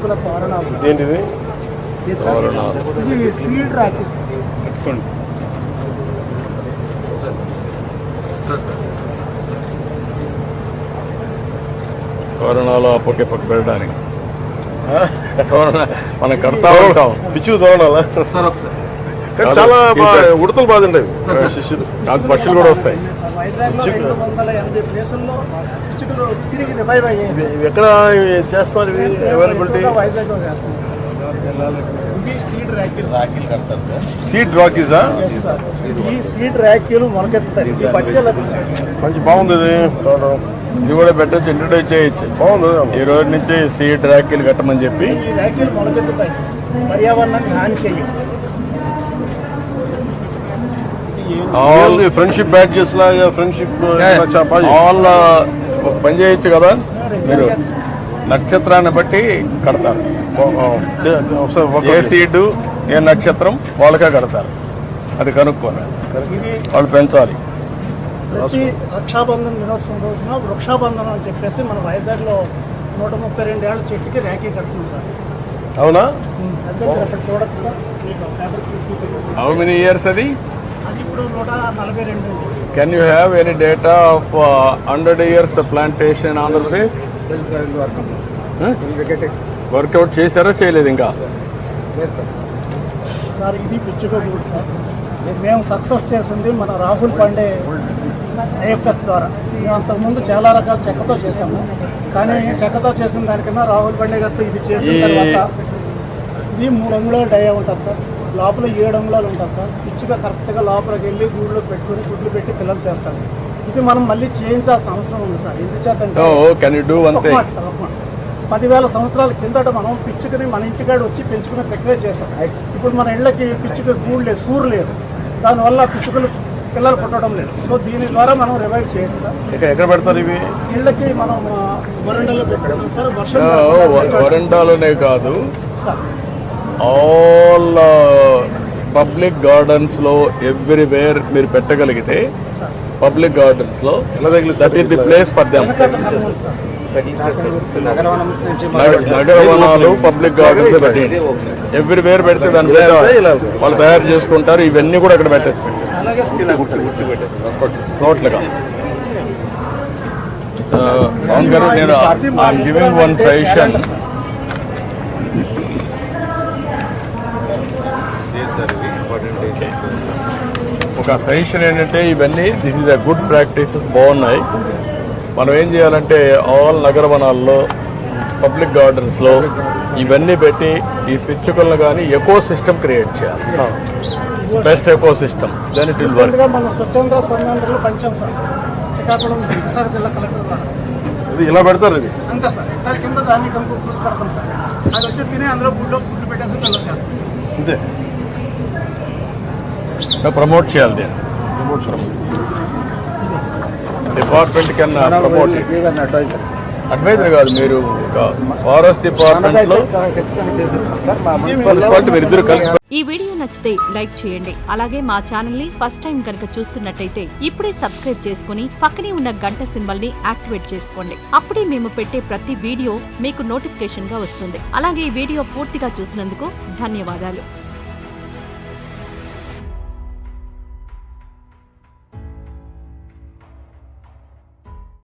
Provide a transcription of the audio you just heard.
రేకుల తోరణాలు. ఏంటిది? ఇది సీడ్ రాకేస్. తోరణాలు పక్క పెట్టడానికి మనం కడతా ఉంటాం. పిచ్చు తోరణాలా? చాలా ఉడతలు బాధండి శిష్యులు. నాకు పక్షులు కూడా వస్తాయి. ఎక్కడ చేస్తున్నారు ఇవి? అవైలబిలిటీ సీడ్ రాకీసా? ఈ సీడ్ ర్యాకీలు మొలకెత్తుతాయి. మంచి బాగుంది ఇది. ఇది కూడా పెట్టచ్చు, ఇంట్రడ్యూస్ చేయొచ్చు. బాగుంది. ఈ రోజు నుంచి సీడ్ ర్యాకీలు కట్టమని చెప్పి. ఈ ర్యాకీలు మొలకెత్తుతాయి సార్, పర్యావరణానికి హాని చేయవు. ఫ్రెండ్షిప్ బ్యాడ్జెస్ లాగా ఫ్రెండ్షిప్ ఆల్ పని చేయొచ్చు కదా. మీరు నక్షత్రాన్ని బట్టి కడతారు. ఏ సీడు ఏ నక్షత్రం వాళ్ళకే కడతారు. అది కనుక్కోని వాళ్ళు పెంచాలి. ప్రతి రక్షాబంధన్ దినోత్సవం రోజున వృక్షాబంధనం అని చెప్పేసి మన వైజాగ్లో 132 ఏళ్ళ చెట్టుకి ర్యాకీ కడుతుంది సార్. అవునా? చూడచ్చు సార్. హౌ మెనీ ఇయర్స్ అది? అది ఇప్పుడు 142. Can you have any data of 100 years plantation Andhra Pradesh? Work out చేశారో చేయలేదు ఇంకా? సార్ ఇది పిచ్చుకోకూడదు సార్. మేము సక్సెస్ చేసింది మన రాహుల్ పాండే ఐఎఫ్ఎస్ ద్వారా. మేము అంతకుముందు చాలా రకాల చెక్కతో చేసాము, కానీ చెక్కతో చేసిన దానికన్నా రాహుల్ పాండే గారితో ఇది చేసిన తర్వాత ఇది 3 అంగుళాలు డయా ఉంటుంది సార్. లోపల 7 అంగుళాలు ఉంటుంది సార్. పిచ్చుగా కరెక్ట్గా లోపలికి వెళ్ళి గూడులో పెట్టుకుని గుడ్లు పెట్టి పిల్లలు చేస్తారు. ఇది మనం మళ్ళీ చేయించాల్సిన అవసరం ఉంది సార్. ఎందుచేతంటే 10,000 సంవత్సరాల కిందట మనం పిచ్చుకని మన ఇంటికాడ వచ్చి పెంచుకునే ప్రక్రియ చేసాం. ఇప్పుడు మన ఇళ్ళకి పిచ్చుక గూడు లేదు, సూరు లేదు. దానివల్ల పిచ్చుకలు పిల్లలు పుట్టడం లేదు. సో దీని ద్వారా మనం రివైవ్ చేయొచ్చు సార్. ఎక్కడ పెడతారు ఇవి? ఇళ్ళకి మనం వరండాలో పెట్టుకుంటాం సార్. వరండాలోనే కాదు సార్, ఆల్ పబ్లిక్ గార్డెన్స్లో ఎవ్రీవేర్ మీరు పెట్టగలిగితే పబ్లిక్ గార్డెన్స్లో that is the place for them. నగరవనాలు పబ్లిక్ గార్డెన్స్ పెట్టండి. ఎవ్రీవేర్ పెడితే దాని మీద వాళ్ళు తయారు చేసుకుంటారు. ఇవన్నీ కూడా అక్కడ పెట్టచ్చు టోటల్గా. పవన్ గారు, నేను ఐఎమ్ గివింగ్ వన్ సజెషన్. ఒక సజెషన్ ఏంటంటే, ఇవన్నీ this is a good practices, బాగున్నాయి. మనం ఏం చేయాలంటే ఆల్ నగరవనాల్లో పబ్లిక్ గార్డెన్స్లో ఇవన్నీ పెట్టి ఈ పిచ్చుకలను కానీ ఎకో సిస్టమ్ క్రియేట్ చేయాలి. Best eco system. Then it will work. మన స్వచ్ఛంద స్వర్ణాంధ్రలో పంచాం సార్. శ్రీకాకుళం విశాఖ జిల్లా కలెక్టర్ ద్వారా ఇది ఇలా పెడతారు. ఇది అంతే సార్. దాని కింద దాన్ని కనుక పూర్తి పెడతాం సార్. అది వచ్చి తినే అందులో గుడ్లు పెట్టేసి పిల్లలు చేస్తాం సార్. అంతే. ప్రమోట్ చేయాలి దీన్ని. డిపార్ట్మెంట్ కన్నా ప్రమోట్ అడ్వైజర్ కాదు, మీరు ఫారెస్ట్ డిపార్ట్మెంట్లో మీరు ఇద్దరు కలిసి. ఈ వీడియో నచ్చితే లైక్ చేయండి. అలాగే మా ఛానల్ ని ఫస్ట్ టైం కనుక చూస్తున్నట్టయితే ఇప్పుడే సబ్స్క్రైబ్ చేసుకుని పక్కనే ఉన్న గంట సింబల్ ని యాక్టివేట్ చేసుకోండి. అప్పుడే మేము పెట్టే ప్రతి వీడియో మీకు నోటిఫికేషన్ గా వస్తుంది. అలాగే ఈ వీడియో పూర్తిగా చూసినందుకు ధన్యవాదాలు.